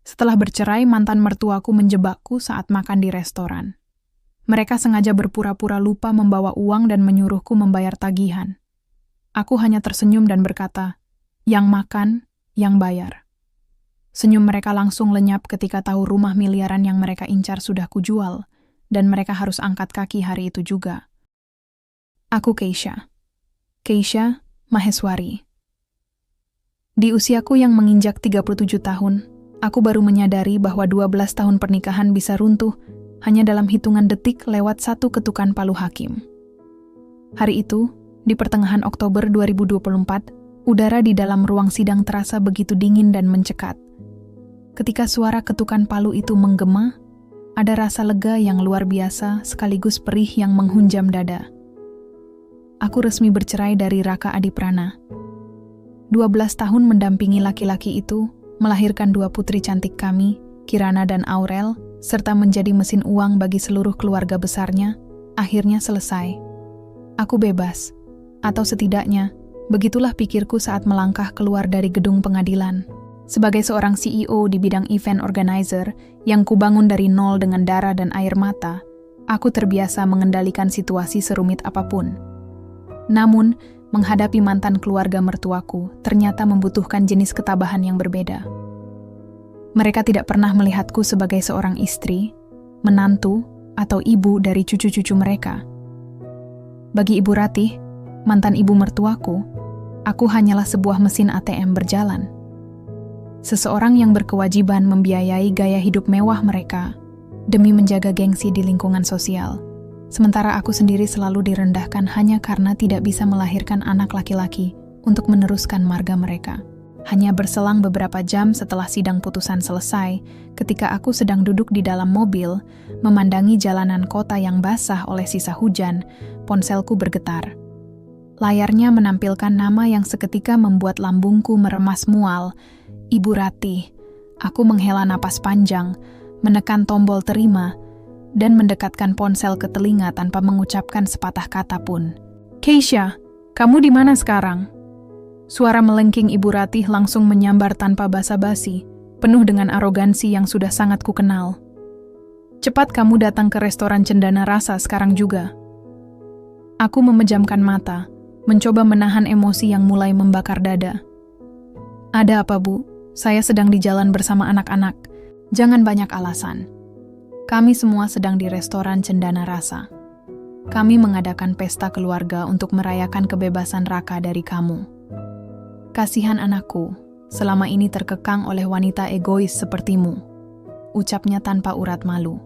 Setelah bercerai, mantan mertuaku menjebakku saat makan di restoran. Mereka sengaja berpura-pura lupa membawa uang dan menyuruhku membayar tagihan. Aku hanya tersenyum dan berkata, "Yang makan, yang bayar." Senyum mereka langsung lenyap ketika tahu rumah miliaran yang mereka incar sudah kujual, dan mereka harus angkat kaki hari itu juga. Aku Keisha Maheswari. Di usiaku yang menginjak 37 tahun, aku baru menyadari bahwa 12 tahun pernikahan bisa runtuh hanya dalam hitungan detik lewat satu ketukan palu hakim. Hari itu, di pertengahan Oktober 2024, udara di dalam ruang sidang terasa begitu dingin dan mencekat. Ketika suara ketukan palu itu menggema, ada rasa lega yang luar biasa sekaligus perih yang menghunjam dada. Aku resmi bercerai dari Raka Adiprana. 12 tahun mendampingi laki-laki itu, melahirkan 2 putri cantik kami, Kirana dan Aurel, serta menjadi mesin uang bagi seluruh keluarga besarnya, akhirnya selesai. Aku bebas, atau setidaknya, begitulah pikirku saat melangkah keluar dari gedung pengadilan. Sebagai seorang CEO di bidang event organizer yang kubangun dari nol dengan darah dan air mata, aku terbiasa mengendalikan situasi serumit apapun. Namun, menghadapi mantan keluarga mertuaku ternyata membutuhkan jenis ketabahan yang berbeda. Mereka tidak pernah melihatku sebagai seorang istri, menantu, atau ibu dari cucu-cucu mereka. Bagi Ibu Ratih, mantan ibu mertuaku, aku hanyalah sebuah mesin ATM berjalan. Seseorang yang berkewajiban membiayai gaya hidup mewah mereka demi menjaga gengsi di lingkungan sosial. Sementara aku sendiri selalu direndahkan hanya karena tidak bisa melahirkan anak laki-laki untuk meneruskan marga mereka. Hanya berselang beberapa jam setelah sidang putusan selesai, ketika aku sedang duduk di dalam mobil, memandangi jalanan kota yang basah oleh sisa hujan, ponselku bergetar. Layarnya menampilkan nama yang seketika membuat lambungku meremas mual, Ibu Ratih. Aku menghela napas panjang, menekan tombol terima, dan mendekatkan ponsel ke telinga tanpa mengucapkan sepatah kata pun. "Keisha, kamu di mana sekarang?" Suara melengking Ibu Ratih langsung menyambar tanpa basa-basi, penuh dengan arogansi yang sudah sangat kukenal. "Cepat kamu datang ke restoran Cendana Rasa sekarang juga." Aku memejamkan mata, mencoba menahan emosi yang mulai membakar dada. "Ada apa, Bu? Saya sedang di jalan bersama anak-anak. Jangan banyak alasan. Kami semua sedang di restoran Cendana Rasa. Kami mengadakan pesta keluarga untuk merayakan kebebasan Raka dari kamu. Kasihan anakku, selama ini terkekang oleh wanita egois sepertimu," ucapnya tanpa urat malu.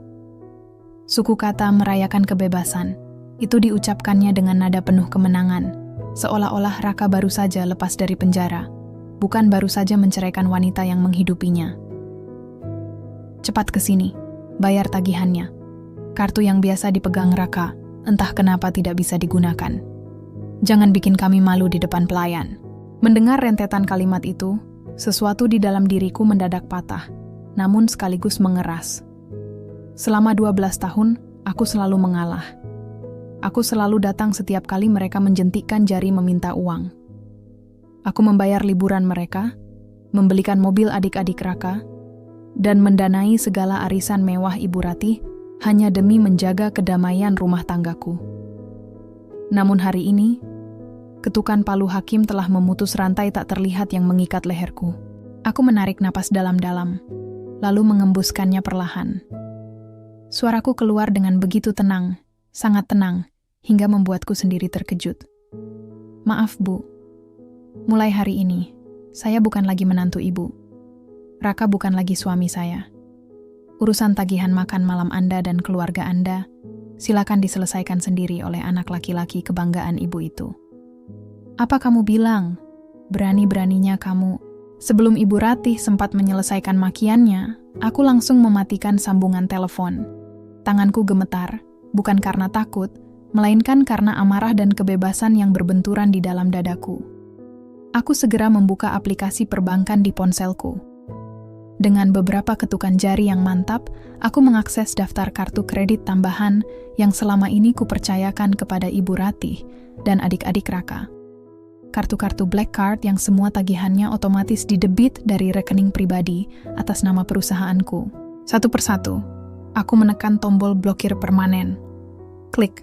Suku kata merayakan kebebasan, itu diucapkannya dengan nada penuh kemenangan, seolah-olah Raka baru saja lepas dari penjara, bukan baru saja menceraikan wanita yang menghidupinya. "Cepat ke sini, bayar tagihannya. Kartu yang biasa dipegang Raka, entah kenapa tidak bisa digunakan. Jangan bikin kami malu di depan pelayan." Mendengar rentetan kalimat itu, sesuatu di dalam diriku mendadak patah, namun sekaligus mengeras. Selama 12 tahun, aku selalu mengalah. Aku selalu datang setiap kali mereka menjentikkan jari meminta uang. Aku membayar liburan mereka, membelikan mobil adik-adik Raka, dan mendanai segala arisan mewah Ibu Ratih hanya demi menjaga kedamaian rumah tanggaku. Namun hari ini, ketukan palu hakim telah memutus rantai tak terlihat yang mengikat leherku. Aku menarik napas dalam-dalam, lalu mengembuskannya perlahan. Suaraku keluar dengan begitu tenang, sangat tenang, hingga membuatku sendiri terkejut. "Maaf, Bu. Mulai hari ini, saya bukan lagi menantu Ibu. Raka bukan lagi suami saya. Urusan tagihan makan malam Anda dan keluarga Anda, silakan diselesaikan sendiri oleh anak laki-laki kebanggaan Ibu itu." "Apa kamu bilang? Berani-beraninya kamu." Sebelum Ibu Ratih sempat menyelesaikan makiannya, aku langsung mematikan sambungan telepon. Tanganku gemetar, bukan karena takut, melainkan karena amarah dan kebebasan yang berbenturan di dalam dadaku. Aku segera membuka aplikasi perbankan di ponselku. Dengan beberapa ketukan jari yang mantap, aku mengakses daftar kartu kredit tambahan yang selama ini kupercayakan kepada Ibu Ratih dan adik-adik Raka. kartu-kartu black card yang semua tagihannya otomatis didebit dari rekening pribadi atas nama perusahaanku. Satu persatu, aku menekan tombol blokir permanen. Klik.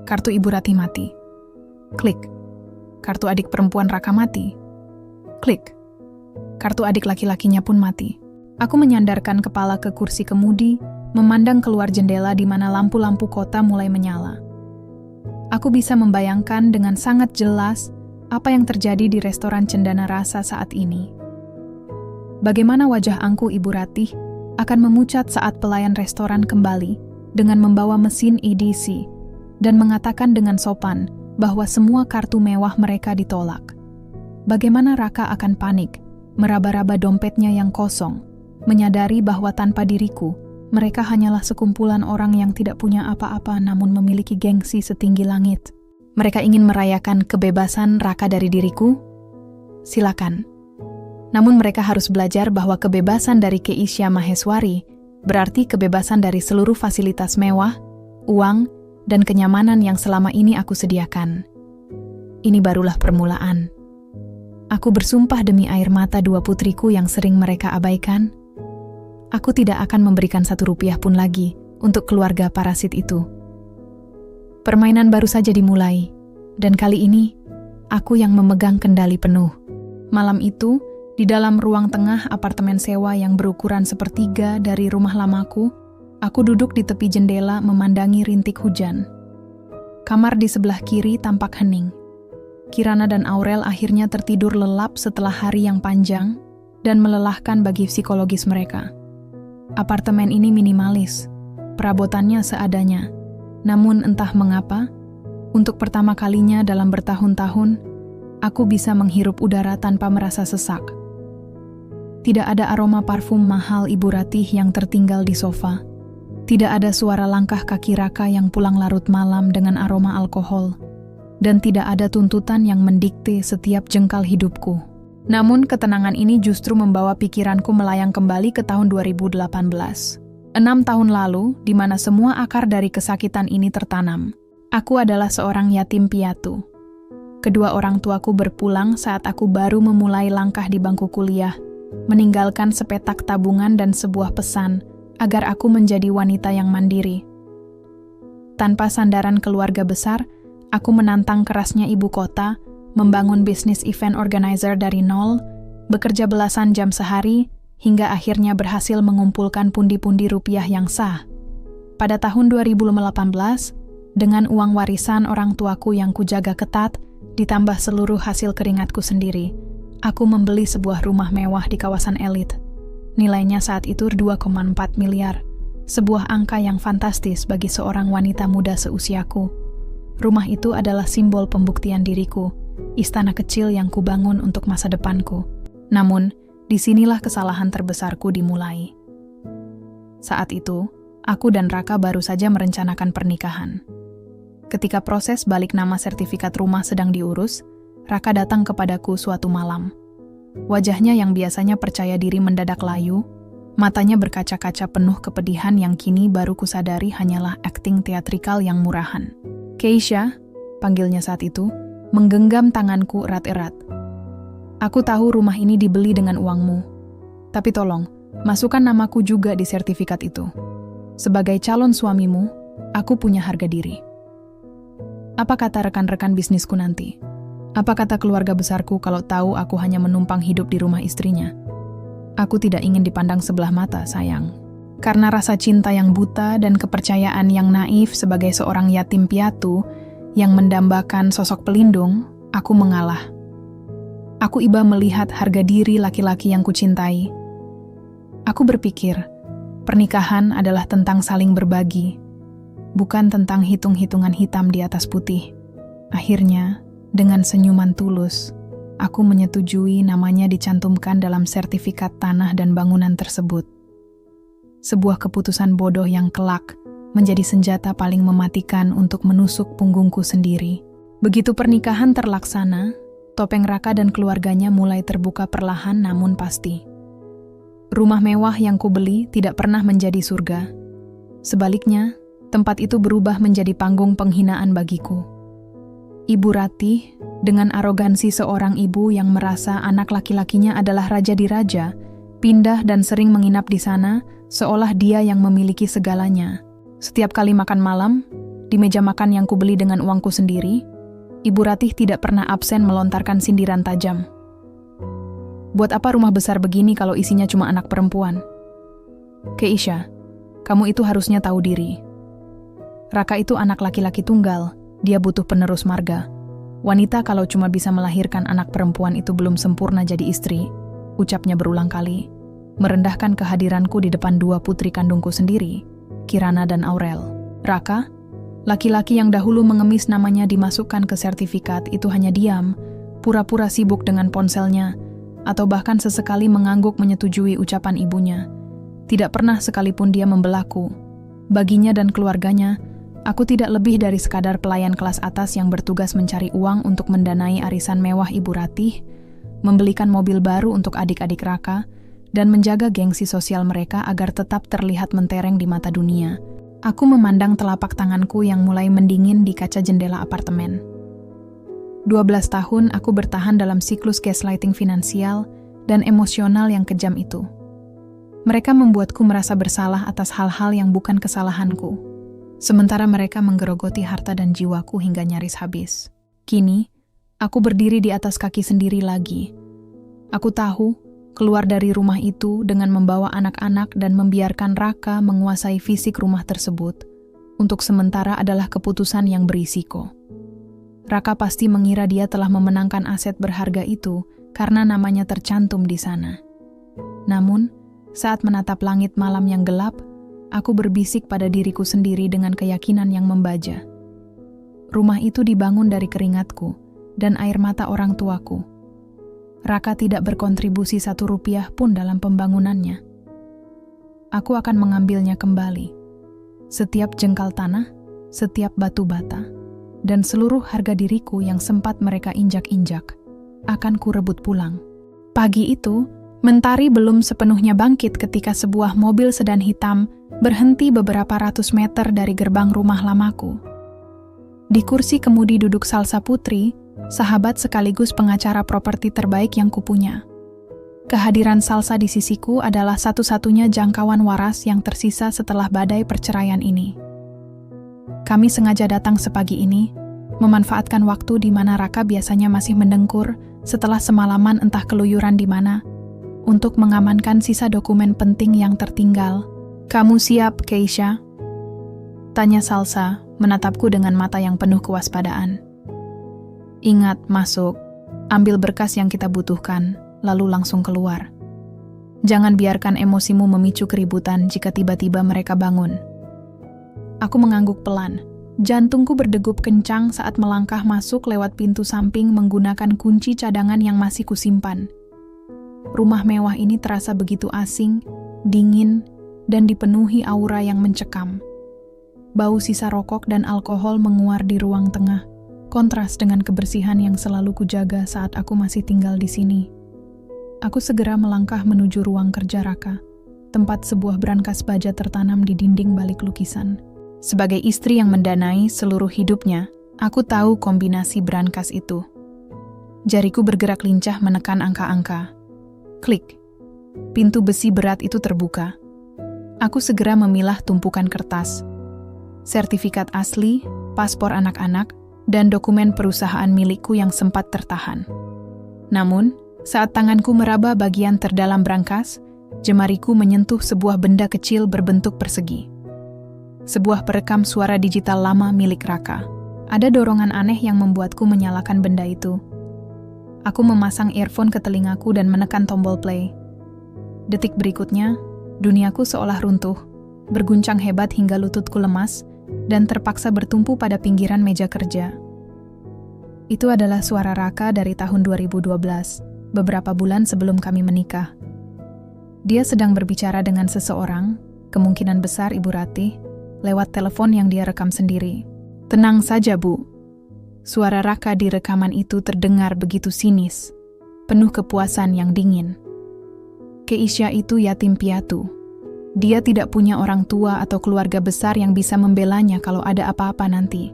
Kartu Ibu Ratih mati. Klik. Kartu adik perempuan Raka mati. Klik. Kartu adik laki-lakinya pun mati. Aku menyandarkan kepala ke kursi kemudi, memandang keluar jendela di mana lampu-lampu kota mulai menyala. Aku bisa membayangkan dengan sangat jelas apa yang terjadi di restoran Cendana Rasa saat ini. Bagaimana wajah angku Ibu Ratih akan memucat saat pelayan restoran kembali dengan membawa mesin EDC dan mengatakan dengan sopan bahwa semua kartu mewah mereka ditolak. Bagaimana Raka akan panik, meraba-raba dompetnya yang kosong, menyadari bahwa tanpa diriku, mereka hanyalah sekumpulan orang yang tidak punya apa-apa namun memiliki gengsi setinggi langit. Mereka ingin merayakan kebebasan Raka dari diriku? Silakan. Namun mereka harus belajar bahwa kebebasan dari Keisha Maheswari berarti kebebasan dari seluruh fasilitas mewah, uang, dan kenyamanan yang selama ini aku sediakan. Ini barulah permulaan. Aku bersumpah demi air mata dua putriku yang sering mereka abaikan. Aku tidak akan memberikan Rp1 pun lagi untuk keluarga parasit itu. Permainan baru saja dimulai, dan kali ini, aku yang memegang kendali penuh. Malam itu, di dalam ruang tengah apartemen sewa yang berukuran sepertiga dari rumah lamaku, aku duduk di tepi jendela memandangi rintik hujan. Kamar di sebelah kiri tampak hening. Kirana dan Aurel akhirnya tertidur lelap setelah hari yang panjang dan melelahkan bagi psikologis mereka. Apartemen ini minimalis, perabotannya seadanya. Namun entah mengapa, untuk pertama kalinya dalam bertahun-tahun, aku bisa menghirup udara tanpa merasa sesak. Tidak ada aroma parfum mahal Ibu Ratih yang tertinggal di sofa. Tidak ada suara langkah kaki Raka yang pulang larut malam dengan aroma alkohol. Dan tidak ada tuntutan yang mendikte setiap jengkal hidupku. Namun ketenangan ini justru membawa pikiranku melayang kembali ke tahun 2018. 6 tahun lalu, di mana semua akar dari kesakitan ini tertanam. Aku adalah seorang yatim piatu. Kedua orang tuaku berpulang saat aku baru memulai langkah di bangku kuliah, meninggalkan sepetak tabungan dan sebuah pesan agar aku menjadi wanita yang mandiri. Tanpa sandaran keluarga besar, aku menantang kerasnya ibu kota, membangun bisnis event organizer dari nol, bekerja belasan jam sehari, hingga akhirnya berhasil mengumpulkan pundi-pundi rupiah yang sah. Pada tahun 2018, dengan uang warisan orang tuaku yang kujaga ketat, ditambah seluruh hasil keringatku sendiri, aku membeli sebuah rumah mewah di kawasan elit. Nilainya saat itu 2,4 miliar, sebuah angka yang fantastis bagi seorang wanita muda seusiaku. Rumah itu adalah simbol pembuktian diriku, istana kecil yang kubangun untuk masa depanku. Namun, disinilah kesalahan terbesarku dimulai. Saat itu, aku dan Raka baru saja merencanakan pernikahan. Ketika proses balik nama sertifikat rumah sedang diurus, Raka datang kepadaku suatu malam. Wajahnya yang biasanya percaya diri mendadak layu, matanya berkaca-kaca penuh kepedihan yang kini baru kusadari hanyalah akting teatrikal yang murahan. Keisha, panggilnya saat itu, menggenggam tanganku erat-erat. Aku tahu rumah ini dibeli dengan uangmu. Tapi tolong, masukkan namaku juga di sertifikat itu. Sebagai calon suamimu, aku punya harga diri. Apa kata rekan-rekan bisnisku nanti? Apa kata keluarga besarku kalau tahu aku hanya menumpang hidup di rumah istrinya? Aku tidak ingin dipandang sebelah mata, sayang. Karena rasa cinta yang buta dan kepercayaan yang naif sebagai seorang yatim piatu yang mendambakan sosok pelindung, aku mengalah. Aku iba melihat harga diri laki-laki yang kucintai. Aku berpikir, pernikahan adalah tentang saling berbagi, bukan tentang hitung-hitungan hitam di atas putih. Akhirnya, dengan senyuman tulus, aku menyetujui namanya dicantumkan dalam sertifikat tanah dan bangunan tersebut. Sebuah keputusan bodoh yang kelak menjadi senjata paling mematikan untuk menusuk punggungku sendiri. Begitu pernikahan terlaksana, topeng Raka dan keluarganya mulai terbuka perlahan namun pasti. Rumah mewah yang kubeli tidak pernah menjadi surga. Sebaliknya, tempat itu berubah menjadi panggung penghinaan bagiku. Ibu Ratih, dengan arogansi seorang ibu yang merasa anak laki-lakinya adalah raja di raja, pindah dan sering menginap di sana, seolah dia yang memiliki segalanya. Setiap kali makan malam, di meja makan yang kubeli dengan uangku sendiri, Ibu Ratih tidak pernah absen melontarkan sindiran tajam. Buat apa rumah besar begini kalau isinya cuma anak perempuan? Keisha, kamu itu harusnya tahu diri. Raka itu anak laki-laki tunggal, dia butuh penerus marga. Wanita kalau cuma bisa melahirkan anak perempuan itu belum sempurna jadi istri, ucapnya berulang kali, merendahkan kehadiranku di depan dua putri kandungku sendiri, Kirana dan Aurel. Raka, laki-laki yang dahulu mengemis namanya dimasukkan ke sertifikat itu hanya diam, pura-pura sibuk dengan ponselnya, atau bahkan sesekali mengangguk menyetujui ucapan ibunya. Tidak pernah sekalipun dia membelaku. Baginya dan keluarganya, aku tidak lebih dari sekadar pelayan kelas atas yang bertugas mencari uang untuk mendanai arisan mewah Ibu Ratih, membelikan mobil baru untuk adik-adik Raka, dan menjaga gengsi sosial mereka agar tetap terlihat mentereng di mata dunia. Aku memandang telapak tanganku yang mulai mendingin di kaca jendela apartemen. 12 tahun aku bertahan dalam siklus gaslighting finansial dan emosional yang kejam itu. Mereka membuatku merasa bersalah atas hal-hal yang bukan kesalahanku. Sementara mereka menggerogoti harta dan jiwaku hingga nyaris habis. Kini, aku berdiri di atas kaki sendiri lagi. Aku tahu, keluar dari rumah itu dengan membawa anak-anak dan membiarkan Raka menguasai fisik rumah tersebut, untuk sementara adalah keputusan yang berisiko. Raka pasti mengira dia telah memenangkan aset berharga itu karena namanya tercantum di sana. Namun, saat menatap langit malam yang gelap, aku berbisik pada diriku sendiri dengan keyakinan yang membaja. Rumah itu dibangun dari keringatku dan air mata orang tuaku. Raka tidak berkontribusi 1 rupiah pun dalam pembangunannya. Aku akan mengambilnya kembali. Setiap jengkal tanah, setiap batu bata, dan seluruh harga diriku yang sempat mereka injak-injak, akan kurebut pulang. Pagi itu, mentari belum sepenuhnya bangkit ketika sebuah mobil sedan hitam berhenti beberapa ratus meter dari gerbang rumah lamaku. Di kursi kemudi duduk Salsa Putri, sahabat sekaligus pengacara properti terbaik yang kupunya. Kehadiran Salsa di sisiku adalah satu-satunya jangkauan waras yang tersisa setelah badai perceraian ini. Kami sengaja datang sepagi ini, memanfaatkan waktu di mana Raka biasanya masih mendengkur setelah semalaman entah keluyuran di mana, untuk mengamankan sisa dokumen penting yang tertinggal. Kamu siap, Keisha? Tanya Salsa, menatapku dengan mata yang penuh kewaspadaan. Ingat, masuk, ambil berkas yang kita butuhkan, lalu langsung keluar. Jangan biarkan emosimu memicu keributan jika tiba-tiba mereka bangun. Aku mengangguk pelan. Jantungku berdegup kencang saat melangkah masuk lewat pintu samping menggunakan kunci cadangan yang masih kusimpan. Rumah mewah ini terasa begitu asing, dingin, dan dipenuhi aura yang mencekam. Bau sisa rokok dan alkohol menguar di ruang tengah, kontras dengan kebersihan yang selalu kujaga saat aku masih tinggal di sini. Aku segera melangkah menuju ruang kerja Raka, tempat sebuah brankas baja tertanam di dinding balik lukisan. Sebagai istri yang mendanai seluruh hidupnya, aku tahu kombinasi brankas itu. Jariku bergerak lincah menekan angka-angka. Klik. Pintu besi berat itu terbuka. Aku segera memilah tumpukan kertas. Sertifikat asli, paspor anak-anak, dan dokumen perusahaan milikku yang sempat tertahan. Namun, saat tanganku meraba bagian terdalam brankas, jemariku menyentuh sebuah benda kecil berbentuk persegi. Sebuah perekam suara digital lama milik Raka. Ada dorongan aneh yang membuatku menyalakan benda itu. Aku memasang earphone ke telingaku dan menekan tombol play. Detik berikutnya, duniaku seolah runtuh, berguncang hebat hingga lututku lemas, dan terpaksa bertumpu pada pinggiran meja kerja. Itu adalah suara Raka dari tahun 2012, beberapa bulan sebelum kami menikah. Dia sedang berbicara dengan seseorang, kemungkinan besar Ibu Ratih, lewat telepon yang dia rekam sendiri. Tenang saja, Bu. Suara Raka di rekaman itu terdengar begitu sinis, penuh kepuasan yang dingin. Keisha itu yatim piatu. Dia tidak punya orang tua atau keluarga besar yang bisa membelanya kalau ada apa-apa nanti.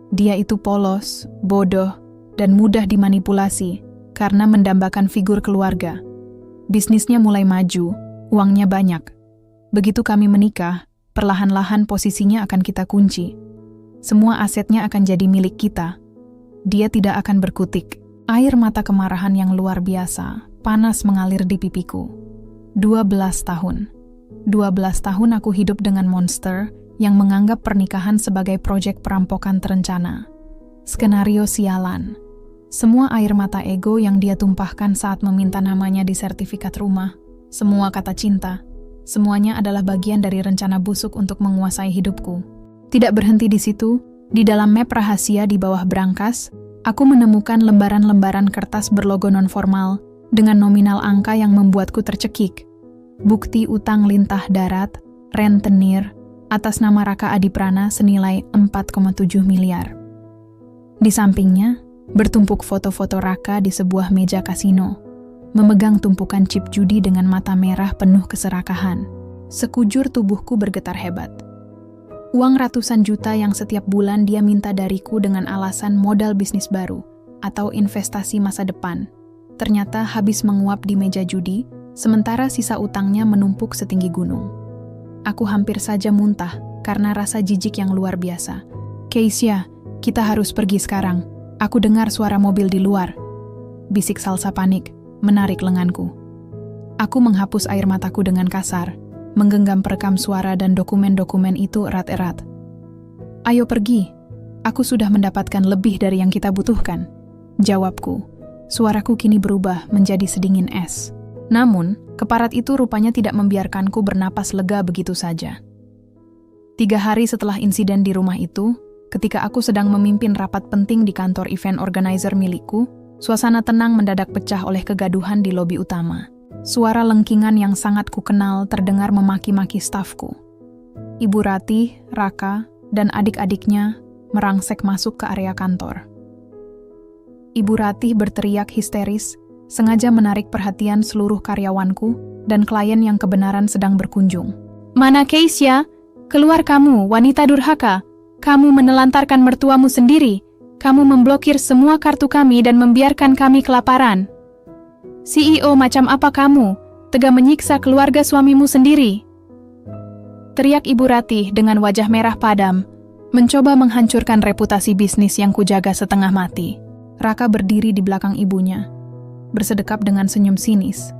Dia itu polos, bodoh, dan mudah dimanipulasi karena mendambakan figur keluarga. Bisnisnya mulai maju, uangnya banyak. Begitu kami menikah, perlahan-lahan posisinya akan kita kunci. Semua asetnya akan jadi milik kita. Dia tidak akan berkutik. Air mata kemarahan yang luar biasa, panas mengalir di pipiku. 12 tahun. 12 tahun aku hidup dengan monster yang menganggap pernikahan sebagai proyek perampokan terencana. Skenario sialan. Semua air mata ego yang dia tumpahkan saat meminta namanya di sertifikat rumah, semua kata cinta, semuanya adalah bagian dari rencana busuk untuk menguasai hidupku. Tidak berhenti di situ, di dalam map rahasia di bawah brankas, aku menemukan lembaran-lembaran kertas berlogo non-formal dengan nominal angka yang membuatku tercekik. Bukti utang lintah darat, rentenir, atas nama Raka Adiprana senilai 4,7 miliar. Di sampingnya, bertumpuk foto-foto Raka di sebuah meja kasino, memegang tumpukan chip judi dengan mata merah penuh keserakahan. Sekujur tubuhku bergetar hebat. Uang ratusan juta yang setiap bulan dia minta dariku dengan alasan modal bisnis baru atau investasi masa depan, ternyata habis menguap di meja judi, sementara sisa utangnya menumpuk setinggi gunung. Aku hampir saja muntah karena rasa jijik yang luar biasa. "Keisha, kita harus pergi sekarang. Aku dengar suara mobil di luar," bisik Salsa panik, menarik lenganku. Aku menghapus air mataku dengan kasar, menggenggam perekam suara dan dokumen-dokumen itu erat-erat. "Ayo pergi, aku sudah mendapatkan lebih dari yang kita butuhkan," jawabku. Suaraku kini berubah menjadi sedingin es. Namun, keparat itu rupanya tidak membiarkanku bernapas lega begitu saja. 3 hari setelah insiden di rumah itu, ketika aku sedang memimpin rapat penting di kantor event organizer milikku, suasana tenang mendadak pecah oleh kegaduhan di lobi utama. Suara lengkingan yang sangat kukenal terdengar memaki-maki stafku. Ibu Ratih, Raka, dan adik-adiknya merangsek masuk ke area kantor. Ibu Ratih berteriak histeris, sengaja menarik perhatian seluruh karyawanku dan klien yang kebenaran sedang berkunjung. "Mana Keisha? Keluar kamu, wanita durhaka! Kamu menelantarkan mertuamu sendiri. Kamu memblokir semua kartu kami dan membiarkan kami kelaparan. CEO macam apa kamu? Tega menyiksa keluarga suamimu sendiri." Teriak Ibu Ratih dengan wajah merah padam, mencoba menghancurkan reputasi bisnis yang kujaga setengah mati. Raka berdiri di belakang ibunya, bersedekap dengan senyum sinis,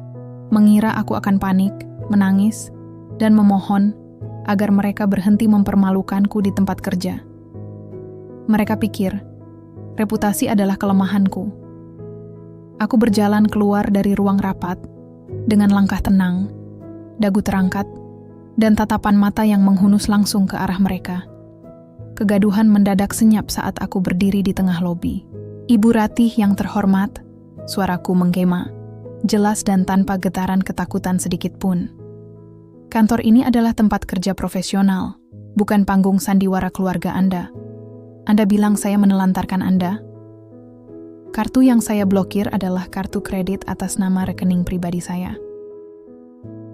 mengira aku akan panik, menangis, dan memohon agar mereka berhenti mempermalukanku di tempat kerja. Mereka pikir, reputasi adalah kelemahanku. Aku berjalan keluar dari ruang rapat, dengan langkah tenang, dagu terangkat, dan tatapan mata yang menghunus langsung ke arah mereka. Kegaduhan mendadak senyap saat aku berdiri di tengah lobi. "Ibu Ratih yang terhormat," suaraku menggema, jelas dan tanpa getaran ketakutan sedikit pun. "Kantor ini adalah tempat kerja profesional, bukan panggung sandiwara keluarga Anda. Anda bilang saya menelantarkan Anda? Kartu yang saya blokir adalah kartu kredit atas nama rekening pribadi saya.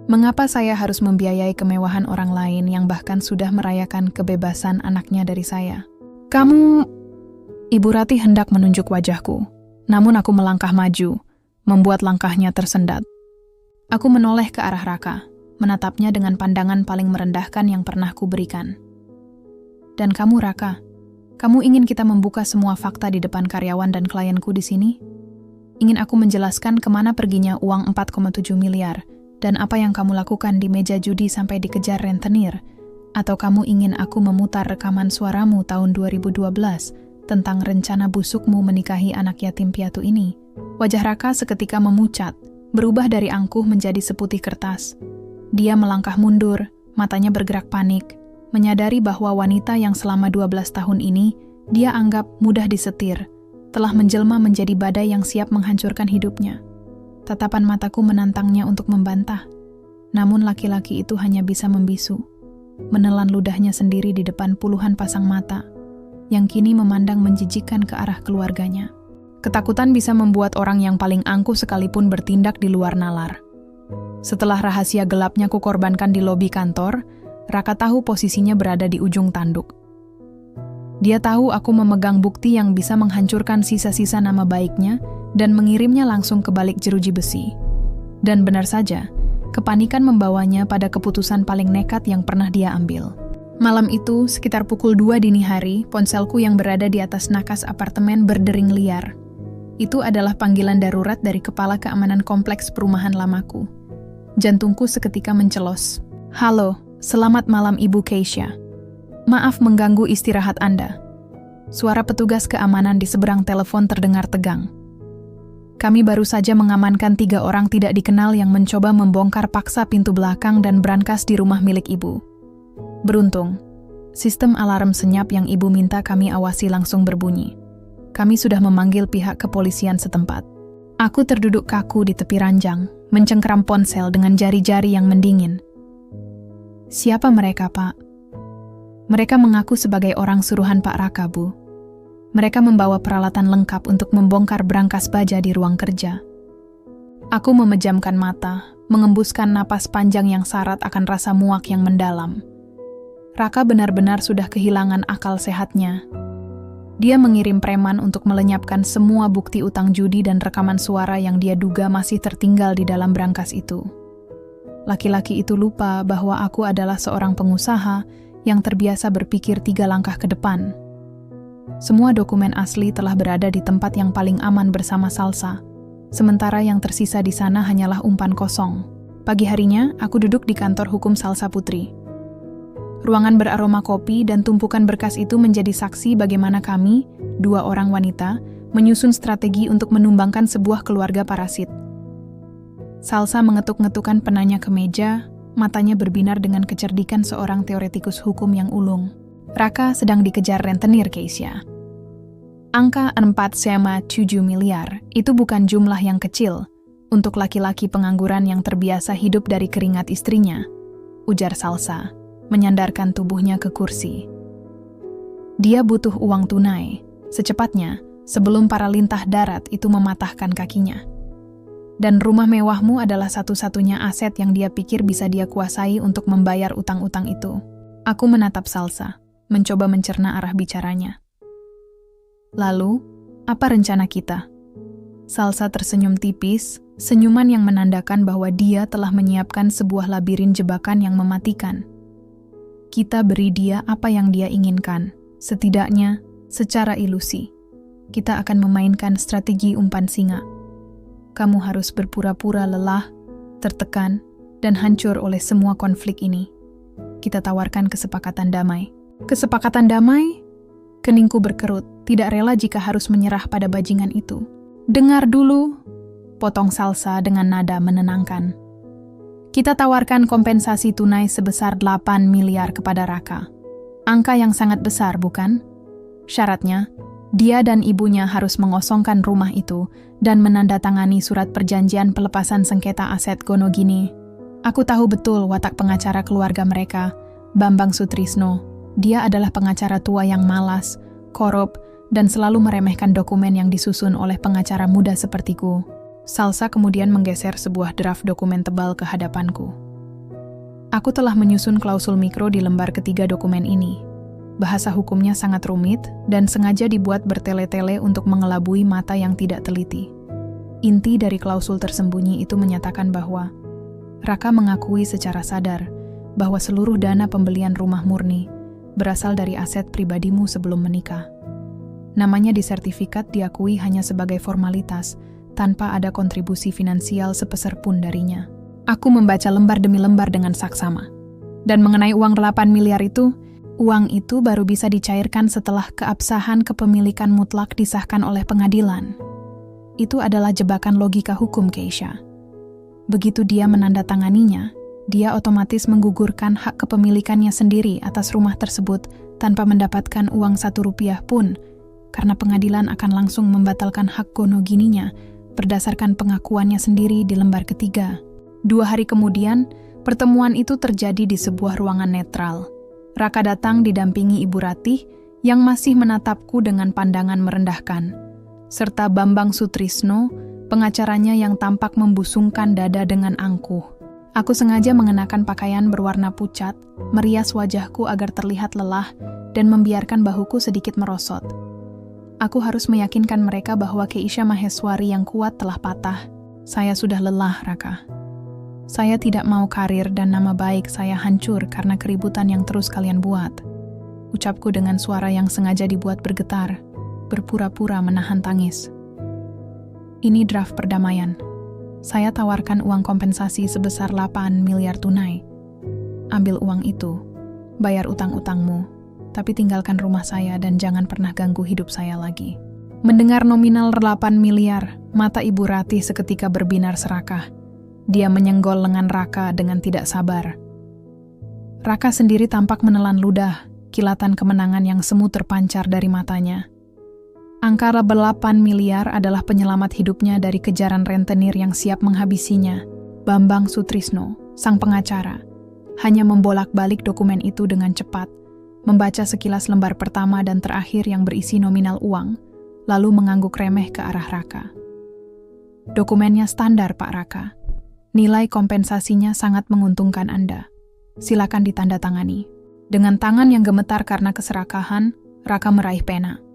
Mengapa saya harus membiayai kemewahan orang lain yang bahkan sudah merayakan kebebasan anaknya dari saya? Kamu..." Ibu Ratih hendak menunjuk wajahku, namun aku melangkah maju, membuat langkahnya tersendat. Aku menoleh ke arah Raka, menatapnya dengan pandangan paling merendahkan yang pernah kuberikan. "Dan kamu, Raka, kamu ingin kita membuka semua fakta di depan karyawan dan klienku di sini? Ingin aku menjelaskan kemana perginya uang 4,7 miliar dan apa yang kamu lakukan di meja judi sampai dikejar rentenir? Atau kamu ingin aku memutar rekaman suaramu tahun 2012 tentang rencana busukmu menikahi anak yatim piatu ini?" Wajah Raka seketika memucat, berubah dari angkuh menjadi seputih kertas. Dia melangkah mundur, matanya bergerak panik, menyadari bahwa wanita yang selama 12 tahun ini dia anggap mudah disetir, telah menjelma menjadi badai yang siap menghancurkan hidupnya. Tatapan mataku menantangnya untuk membantah, namun laki-laki itu hanya bisa membisu, menelan ludahnya sendiri di depan puluhan pasang mata, yang kini memandang menjijikkan ke arah keluarganya. Ketakutan bisa membuat orang yang paling angkuh sekalipun bertindak di luar nalar. Setelah rahasia gelapnya kukorbankan di lobi kantor, Raka tahu posisinya berada di ujung tanduk. Dia tahu aku memegang bukti yang bisa menghancurkan sisa-sisa nama baiknya dan mengirimnya langsung ke balik jeruji besi. Dan benar saja, kepanikan membawanya pada keputusan paling nekat yang pernah dia ambil. Malam itu, sekitar pukul 2 dini hari, ponselku yang berada di atas nakas apartemen berdering liar. Itu adalah panggilan darurat dari kepala keamanan kompleks perumahan lamaku. Jantungku seketika mencelos. Halo, selamat malam Ibu Keisha. Maaf mengganggu istirahat Anda. Suara petugas keamanan di seberang telepon terdengar tegang. Kami baru saja mengamankan 3 orang tidak dikenal yang mencoba membongkar paksa pintu belakang dan brankas di rumah milik Ibu. Beruntung, sistem alarm senyap yang Ibu minta kami awasi langsung berbunyi. Kami sudah memanggil pihak kepolisian setempat. Aku terduduk kaku di tepi ranjang, mencengkeram ponsel dengan jari-jari yang mendingin. Siapa mereka, Pak? Mereka mengaku sebagai orang suruhan Pak Raka, Bu. Mereka membawa peralatan lengkap untuk membongkar brankas baja di ruang kerja. Aku memejamkan mata, mengembuskan napas panjang yang syarat akan rasa muak yang mendalam. Raka benar-benar sudah kehilangan akal sehatnya. Dia mengirim preman untuk melenyapkan semua bukti utang judi dan rekaman suara yang dia duga masih tertinggal di dalam brankas itu. Laki-laki itu lupa bahwa aku adalah seorang pengusaha yang terbiasa berpikir 3 langkah ke depan. Semua dokumen asli telah berada di tempat yang paling aman bersama Salsa, sementara yang tersisa di sana hanyalah umpan kosong. Pagi harinya, aku duduk di kantor hukum Salsa Putri. Ruangan beraroma kopi dan tumpukan berkas itu menjadi saksi bagaimana kami, 2 orang wanita, menyusun strategi untuk menumbangkan sebuah keluarga parasit. Salsa mengetuk-ngetukkan penanya ke meja, matanya berbinar dengan kecerdikan seorang teoretikus hukum yang ulung. Raka sedang dikejar rentenir, Keisha. Angka 4,7 miliar itu bukan jumlah yang kecil untuk laki-laki pengangguran yang terbiasa hidup dari keringat istrinya, ujar Salsa, menyandarkan tubuhnya ke kursi. Dia butuh uang tunai, secepatnya, sebelum para lintah darat itu mematahkan kakinya. Dan rumah mewahmu adalah satu-satunya aset yang dia pikir bisa dia kuasai untuk membayar utang-utang itu. Aku menatap Salsa, mencoba mencerna arah bicaranya. Lalu, apa rencana kita? Salsa tersenyum tipis, senyuman yang menandakan bahwa dia telah menyiapkan sebuah labirin jebakan yang mematikan. Kita beri dia apa yang dia inginkan, setidaknya secara ilusi. Kita akan memainkan strategi umpan singa. Kamu harus berpura-pura lelah, tertekan, dan hancur oleh semua konflik ini. Kita tawarkan kesepakatan damai. Kesepakatan damai? Keningku berkerut, tidak rela jika harus menyerah pada bajingan itu. Dengar dulu, potong Salsa dengan nada menenangkan. Kita tawarkan kompensasi tunai sebesar 8 miliar kepada Raka. Angka yang sangat besar, bukan? Syaratnya, dia dan ibunya harus mengosongkan rumah itu dan menandatangani surat perjanjian pelepasan sengketa aset Gonogini. Aku tahu betul watak pengacara keluarga mereka, Bambang Sutrisno. Dia adalah pengacara tua yang malas, korup, dan selalu meremehkan dokumen yang disusun oleh pengacara muda sepertiku. Salsa kemudian menggeser sebuah draft dokumen tebal ke hadapanku. Aku telah menyusun klausul mikro di lembar ketiga dokumen ini. Bahasa hukumnya sangat rumit dan sengaja dibuat bertele-tele untuk mengelabui mata yang tidak teliti. Inti dari klausul tersembunyi itu menyatakan bahwa Raka mengakui secara sadar bahwa seluruh dana pembelian rumah murni berasal dari aset pribadimu sebelum menikah. Namanya di sertifikat diakui hanya sebagai formalitas, tanpa ada kontribusi finansial sepeser pun darinya. Aku membaca lembar demi lembar dengan saksama. Dan mengenai uang 8 miliar itu, uang itu baru bisa dicairkan setelah keabsahan kepemilikan mutlak disahkan oleh pengadilan. Itu adalah jebakan logika hukum, Keisha. Begitu dia menandatanganinya, dia otomatis menggugurkan hak kepemilikannya sendiri atas rumah tersebut tanpa mendapatkan uang 1 rupiah pun, karena pengadilan akan langsung membatalkan hak Gonogininya berdasarkan pengakuannya sendiri di lembar ketiga. 2 hari kemudian, pertemuan itu terjadi di sebuah ruangan netral. Raka datang didampingi Ibu Ratih yang masih menatapku dengan pandangan merendahkan, serta Bambang Sutrisno, pengacaranya yang tampak membusungkan dada dengan angkuh. Aku sengaja mengenakan pakaian berwarna pucat, merias wajahku agar terlihat lelah, dan membiarkan bahuku sedikit merosot. Aku harus meyakinkan mereka bahwa Keisha Maheswari yang kuat telah patah. Saya sudah lelah, Raka. Saya tidak mau karir dan nama baik saya hancur karena keributan yang terus kalian buat. Ucapku dengan suara yang sengaja dibuat bergetar, berpura-pura menahan tangis. Ini draft perdamaian. Saya tawarkan uang kompensasi sebesar 8 miliar tunai. Ambil uang itu, bayar utang-utangmu, tapi tinggalkan rumah saya dan jangan pernah ganggu hidup saya lagi. Mendengar nominal 8 miliar, mata Ibu Ratih seketika berbinar serakah. Dia menyenggol lengan Raka dengan tidak sabar. Raka sendiri tampak menelan ludah, kilatan kemenangan yang semu terpancar dari matanya. Angka 8 miliar adalah penyelamat hidupnya dari kejaran rentenir yang siap menghabisinya. Bambang Sutrisno, sang pengacara, hanya membolak-balik dokumen itu dengan cepat, membaca sekilas lembar pertama dan terakhir yang berisi nominal uang, lalu mengangguk remeh ke arah Raka. Dokumennya standar, Pak Raka. Nilai kompensasinya sangat menguntungkan Anda. Silakan ditandatangani. Dengan tangan yang gemetar karena keserakahan, Raka meraih pena.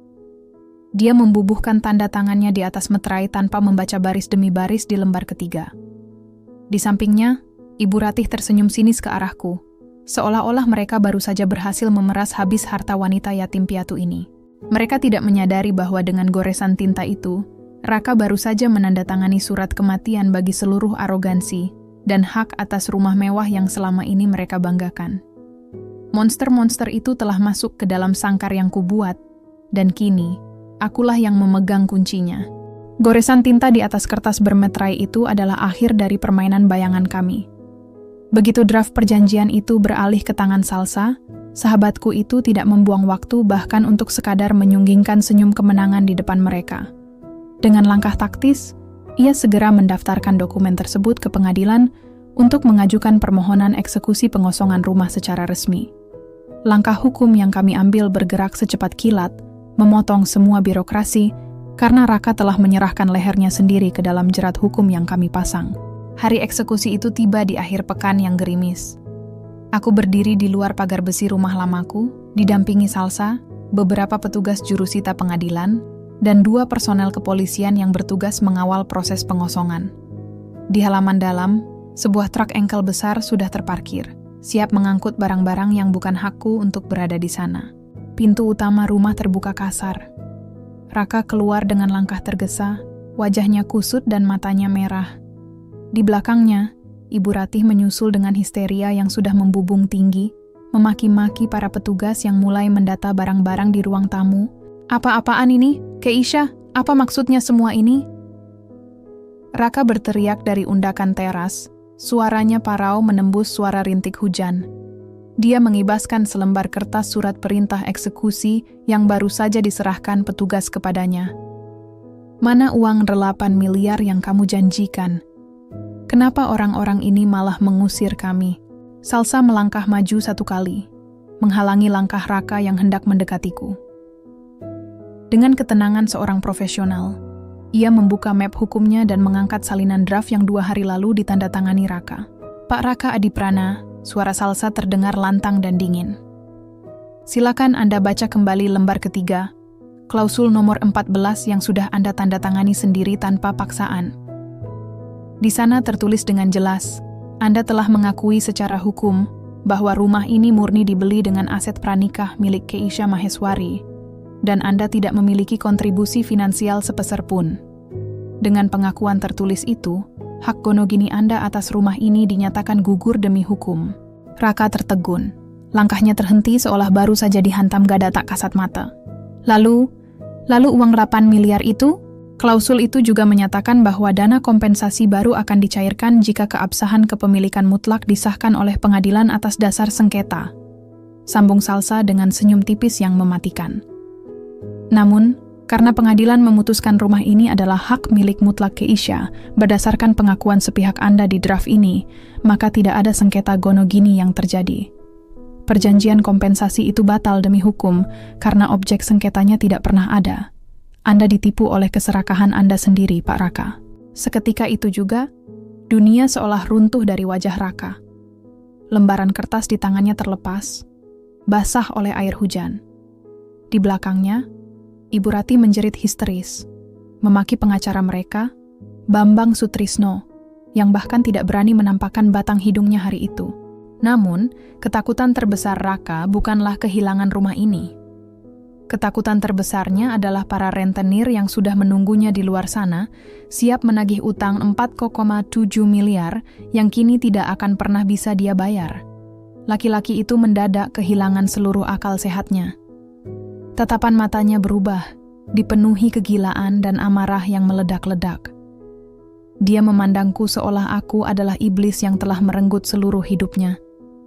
Dia membubuhkan tanda tangannya di atas meterai tanpa membaca baris demi baris di lembar ketiga. Di sampingnya, Ibu Ratih tersenyum sinis ke arahku, seolah-olah mereka baru saja berhasil memeras habis harta wanita yatim piatu ini. Mereka tidak menyadari bahwa dengan goresan tinta itu, Raka baru saja menandatangani surat kematian bagi seluruh arogansi dan hak atas rumah mewah yang selama ini mereka banggakan. Monster-monster itu telah masuk ke dalam sangkar yang kubuat, dan kini, akulah yang memegang kuncinya. Goresan tinta di atas kertas bermeterai itu adalah akhir dari permainan bayangan kami. Begitu draft perjanjian itu beralih ke tangan Salsa, sahabatku itu tidak membuang waktu bahkan untuk sekadar menyunggingkan senyum kemenangan di depan mereka. Dengan langkah taktis, ia segera mendaftarkan dokumen tersebut ke pengadilan untuk mengajukan permohonan eksekusi pengosongan rumah secara resmi. Langkah hukum yang kami ambil bergerak secepat kilat, memotong semua birokrasi, karena Raka telah menyerahkan lehernya sendiri ke dalam jerat hukum yang kami pasang. Hari eksekusi itu tiba di akhir pekan yang gerimis. Aku berdiri di luar pagar besi rumah lamaku, didampingi Salsa, beberapa petugas jurusita pengadilan, dan 2 personel kepolisian yang bertugas mengawal proses pengosongan. Di halaman dalam, sebuah truk engkel besar sudah terparkir, siap mengangkut barang-barang yang bukan hakku untuk berada di sana. Pintu utama rumah terbuka kasar. Raka keluar dengan langkah tergesa, wajahnya kusut dan matanya merah. Di belakangnya, Ibu Ratih menyusul dengan histeria yang sudah membubung tinggi, memaki-maki para petugas yang mulai mendata barang-barang di ruang tamu. Apa-apaan ini, Keisha? Apa maksudnya semua ini? Raka berteriak dari undakan teras, suaranya parau menembus suara rintik hujan. Dia mengibaskan selembar kertas surat perintah eksekusi yang baru saja diserahkan petugas kepadanya. Mana uang 8 miliar yang kamu janjikan? Kenapa orang-orang ini malah mengusir kami? Salsa melangkah maju 1 kali, menghalangi langkah Raka yang hendak mendekatiku. Dengan ketenangan seorang profesional, ia membuka map hukumnya dan mengangkat salinan draft yang 2 hari lalu ditandatangani Raka. Pak Raka Adiprana, suara Salsa terdengar lantang dan dingin. Silakan Anda baca kembali lembar ketiga, klausul nomor 14 yang sudah Anda tandatangani sendiri tanpa paksaan. Di sana tertulis dengan jelas, Anda telah mengakui secara hukum bahwa rumah ini murni dibeli dengan aset pranikah milik Keisha Maheswari, dan Anda tidak memiliki kontribusi finansial sepeser pun. Dengan pengakuan tertulis itu, hak gonogini Anda atas rumah ini dinyatakan gugur demi hukum. Raka tertegun. Langkahnya terhenti seolah baru saja dihantam gada tak kasat mata. Lalu uang 8 miliar itu? Klausul itu juga menyatakan bahwa dana kompensasi baru akan dicairkan jika keabsahan kepemilikan mutlak disahkan oleh pengadilan atas dasar sengketa. Sambung Salsa dengan senyum tipis yang mematikan. Namun, karena pengadilan memutuskan rumah ini adalah hak milik mutlak Keisha berdasarkan pengakuan sepihak Anda di draft ini, maka tidak ada sengketa gonogini yang terjadi. Perjanjian kompensasi itu batal demi hukum karena objek sengketanya tidak pernah ada. Anda ditipu oleh keserakahan Anda sendiri, Pak Raka. Seketika itu juga, Dunia seolah runtuh dari wajah Raka. Lembaran kertas di tangannya terlepas, basah oleh air hujan. Di belakangnya, Ibu Rati menjerit histeris, memaki pengacara mereka, Bambang Sutrisno, yang bahkan tidak berani menampakkan batang hidungnya hari itu. Namun, ketakutan terbesar Raka bukanlah kehilangan rumah ini. Ketakutan terbesarnya adalah para rentenir yang sudah menunggunya di luar sana, siap menagih utang 4,7 miliar yang kini tidak akan pernah bisa dia bayar. Laki-laki itu mendadak kehilangan seluruh akal sehatnya. Tatapan matanya berubah, dipenuhi kegilaan dan amarah yang meledak-ledak. Dia memandangku seolah aku adalah iblis yang telah merenggut seluruh hidupnya.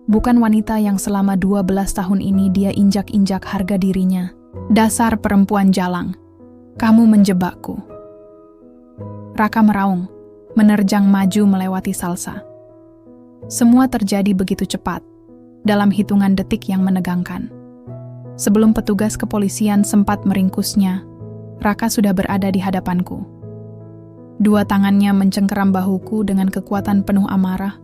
Bukan wanita yang selama 12 tahun ini dia injak-injak harga dirinya. Dasar perempuan jalang, kamu menjebakku. Raka meraung, menerjang maju melewati Salsa. Semua terjadi begitu cepat, dalam hitungan detik yang menegangkan. Sebelum petugas kepolisian sempat meringkusnya, Raka sudah berada di hadapanku. Dua tangannya mencengkeram bahuku dengan kekuatan penuh amarah,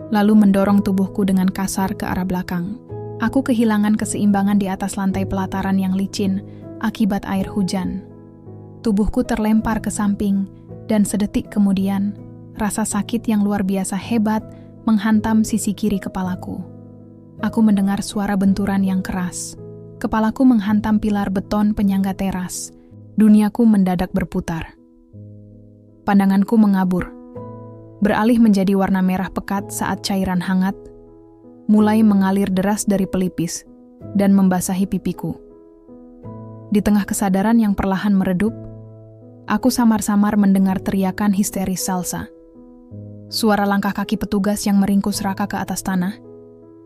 lalu mendorong tubuhku dengan kasar ke arah belakang. Aku kehilangan keseimbangan di atas lantai pelataran yang licin akibat air hujan. Tubuhku terlempar ke samping, dan sedetik kemudian, rasa sakit yang luar biasa hebat menghantam sisi kiri kepalaku. Aku mendengar suara benturan yang keras. Kepalaku menghantam pilar beton penyangga teras. Duniaku mendadak berputar. Pandanganku mengabur, beralih menjadi warna merah pekat saat cairan hangat mulai mengalir deras dari pelipis dan membasahi pipiku. Di tengah kesadaran yang perlahan meredup, aku samar-samar mendengar teriakan histeris Salsa. Suara langkah kaki petugas yang meringkus Raka ke atas tanah,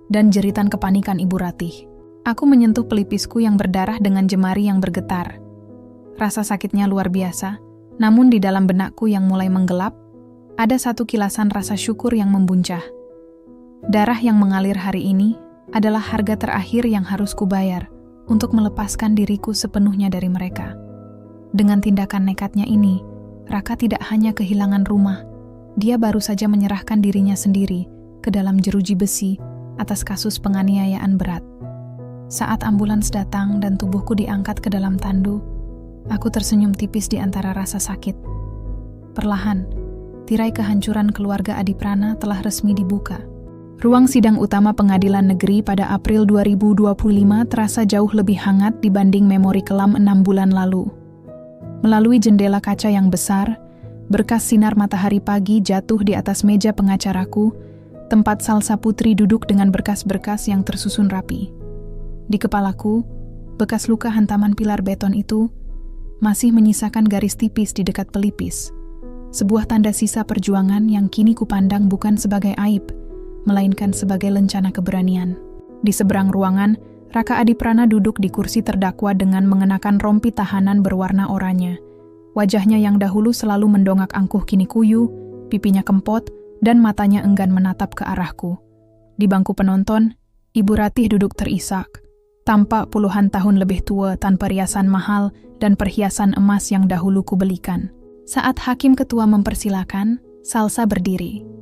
dan jeritan kepanikan Ibu Ratih. Aku menyentuh pelipisku yang berdarah dengan jemari yang bergetar. Rasa sakitnya luar biasa, namun di dalam benakku yang mulai menggelap, ada satu kilasan rasa syukur yang membuncah. Darah yang mengalir hari ini adalah harga terakhir yang harus kubayar untuk melepaskan diriku sepenuhnya dari mereka. Dengan tindakan nekatnya ini, Raka tidak hanya kehilangan rumah, dia baru saja menyerahkan dirinya sendiri ke dalam jeruji besi atas kasus penganiayaan berat. Saat ambulans datang dan tubuhku diangkat ke dalam tandu, aku tersenyum tipis di antara rasa sakit. Perlahan, tirai kehancuran keluarga Adiprana telah resmi dibuka. Ruang sidang utama pengadilan negeri pada April 2025 terasa jauh lebih hangat dibanding memori kelam 6 bulan lalu. Melalui jendela kaca yang besar, berkas sinar matahari pagi jatuh di atas meja pengacaraku, tempat Salsa Putri duduk dengan berkas-berkas yang tersusun rapi. Di kepalaku, bekas luka hantaman pilar beton itu masih menyisakan garis tipis di dekat pelipis. Sebuah tanda sisa perjuangan yang kini kupandang bukan sebagai aib, melainkan sebagai lencana keberanian. Di seberang ruangan, Raka Adiprana duduk di kursi terdakwa dengan mengenakan rompi tahanan berwarna oranye. Wajahnya yang dahulu selalu mendongak angkuh kini kuyu, pipinya kempot, dan matanya enggan menatap ke arahku. Di bangku penonton, Ibu Ratih duduk terisak, tampak puluhan tahun lebih tua tanpa riasan mahal dan perhiasan emas yang dahulu kubelikan. Saat hakim ketua mempersilakan, Salsa berdiri.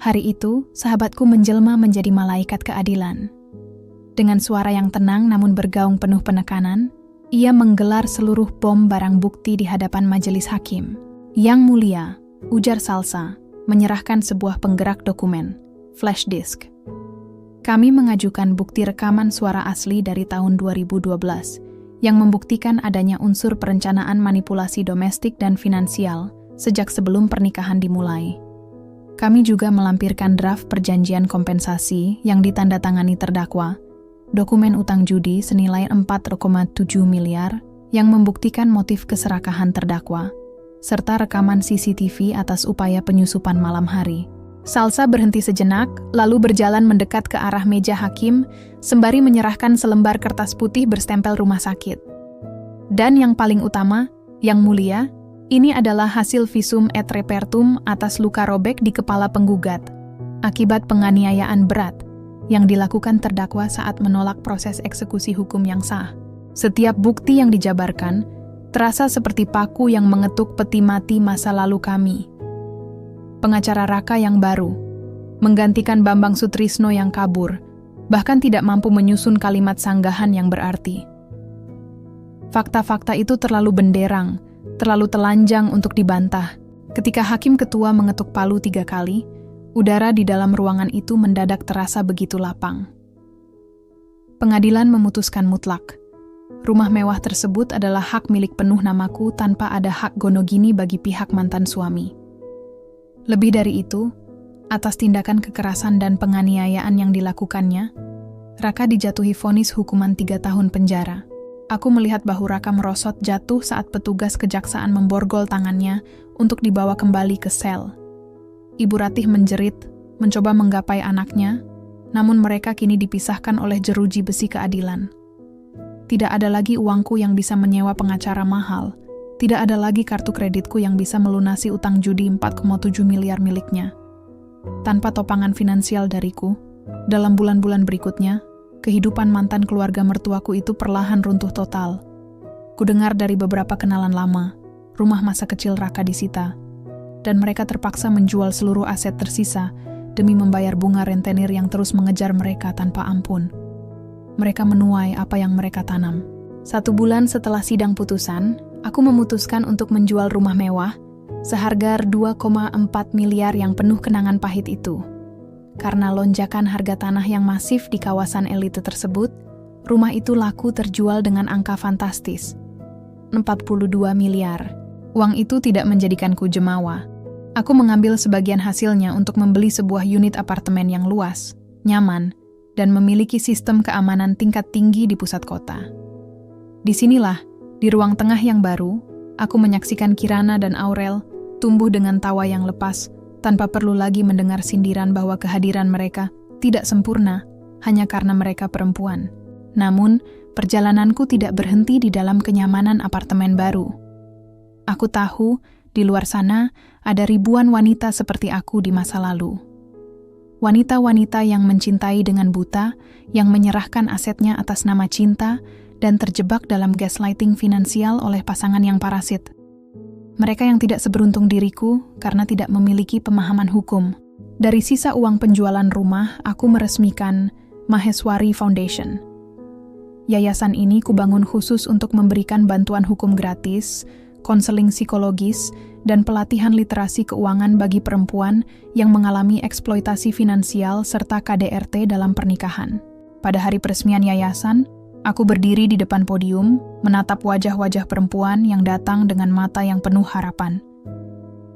Hari itu, sahabatku menjelma menjadi malaikat keadilan. Dengan suara yang tenang namun bergaung penuh penekanan, ia menggelar seluruh bom barang bukti di hadapan majelis hakim. Yang mulia, ujar Salsa, menyerahkan sebuah penggerak dokumen, flash disk. Kami mengajukan bukti rekaman suara asli dari tahun 2012 yang membuktikan adanya unsur perencanaan manipulasi domestik dan finansial sejak sebelum pernikahan dimulai. Kami juga melampirkan draft perjanjian kompensasi yang ditandatangani terdakwa, dokumen utang judi senilai 4,7 miliar yang membuktikan motif keserakahan terdakwa, serta rekaman CCTV atas upaya penyusupan malam hari. Salsa berhenti sejenak, lalu berjalan mendekat ke arah meja hakim, sembari menyerahkan selembar kertas putih berstempel rumah sakit. Dan yang paling utama, Yang Mulia, ini adalah hasil visum et repertum atas luka robek di kepala penggugat, akibat penganiayaan berat yang dilakukan terdakwa saat menolak proses eksekusi hukum yang sah. Setiap bukti yang dijabarkan terasa seperti paku yang mengetuk peti mati masa lalu kami. pengacara Raka yang baru, menggantikan Bambang Sutrisno yang kabur, bahkan tidak mampu menyusun kalimat sanggahan yang berarti. Fakta-fakta itu terlalu benderang, terlalu telanjang untuk dibantah. Ketika hakim ketua mengetuk palu 3 kali, udara di dalam ruangan itu mendadak terasa begitu lapang. Pengadilan memutuskan mutlak. Rumah mewah tersebut adalah hak milik penuh namaku tanpa ada hak gonogini bagi pihak mantan suami. Lebih dari itu, atas tindakan kekerasan dan penganiayaan yang dilakukannya, Raka dijatuhi vonis hukuman 3 tahun penjara. Aku melihat bahu Raka merosot jatuh saat petugas kejaksaan memborgol tangannya untuk dibawa kembali ke sel. Ibu Ratih menjerit, mencoba menggapai anaknya, namun mereka kini dipisahkan oleh jeruji besi keadilan. Tidak ada lagi uangku yang bisa menyewa pengacara mahal. Tidak ada lagi kartu kreditku yang bisa melunasi utang judi 4,7 miliar miliknya. Tanpa topangan finansial dariku, dalam bulan-bulan berikutnya, kehidupan mantan keluarga mertuaku itu perlahan runtuh total. Kudengar dari beberapa kenalan lama, rumah masa kecil Raka disita, dan mereka terpaksa menjual seluruh aset tersisa demi membayar bunga rentenir yang terus mengejar mereka tanpa ampun. Mereka menuai apa yang mereka tanam. 1 bulan setelah sidang putusan, aku memutuskan untuk menjual rumah mewah seharga 2,4 miliar yang penuh kenangan pahit itu. Karena lonjakan harga tanah yang masif di kawasan elite tersebut, rumah itu laku terjual dengan angka fantastis, 42 miliar. Uang itu tidak menjadikanku jemawa. Aku mengambil sebagian hasilnya untuk membeli sebuah unit apartemen yang luas, nyaman, dan memiliki sistem keamanan tingkat tinggi di pusat kota. Disinilah, di ruang tengah yang baru, aku menyaksikan Kirana dan Aurel tumbuh dengan tawa yang lepas, tanpa perlu lagi mendengar sindiran bahwa kehadiran mereka tidak sempurna hanya karena mereka perempuan. Namun, perjalananku tidak berhenti di dalam kenyamanan apartemen baru. Aku tahu, di luar sana ada ribuan wanita seperti aku di masa lalu. Wanita-wanita yang mencintai dengan buta, yang menyerahkan asetnya atas nama cinta, dan terjebak dalam gaslighting finansial oleh pasangan yang parasit. Mereka yang tidak seberuntung diriku karena tidak memiliki pemahaman hukum. Dari sisa uang penjualan rumah, aku meresmikan Maheswari Foundation. Yayasan ini kubangun khusus untuk memberikan bantuan hukum gratis, konseling psikologis, dan pelatihan literasi keuangan bagi perempuan yang mengalami eksploitasi finansial serta KDRT dalam pernikahan. Pada hari peresmian yayasan, aku berdiri di depan podium, menatap wajah-wajah perempuan yang datang dengan mata yang penuh harapan.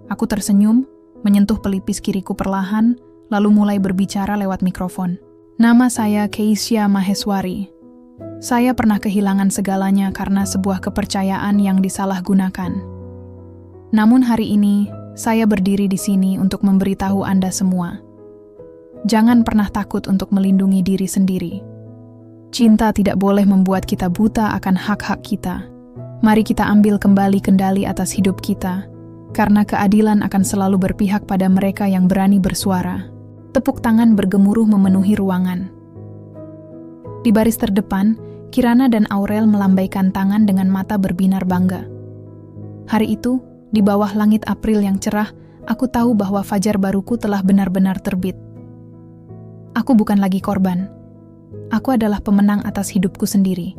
Aku tersenyum, menyentuh pelipis kiriku perlahan, lalu mulai berbicara lewat mikrofon. Nama saya Keisha Maheswari. Saya pernah kehilangan segalanya karena sebuah kepercayaan yang disalahgunakan. Namun hari ini, saya berdiri di sini untuk memberitahu Anda semua. Jangan pernah takut untuk melindungi diri sendiri. Cinta tidak boleh membuat kita buta akan hak-hak kita. Mari kita ambil kembali kendali atas hidup kita, karena keadilan akan selalu berpihak pada mereka yang berani bersuara. Tepuk tangan bergemuruh memenuhi ruangan. Di baris terdepan, Kirana dan Aurel melambaikan tangan dengan mata berbinar bangga. Hari itu, di bawah langit April yang cerah, aku tahu bahwa fajar baruku telah benar-benar terbit. Aku bukan lagi korban. Aku adalah pemenang atas hidupku sendiri.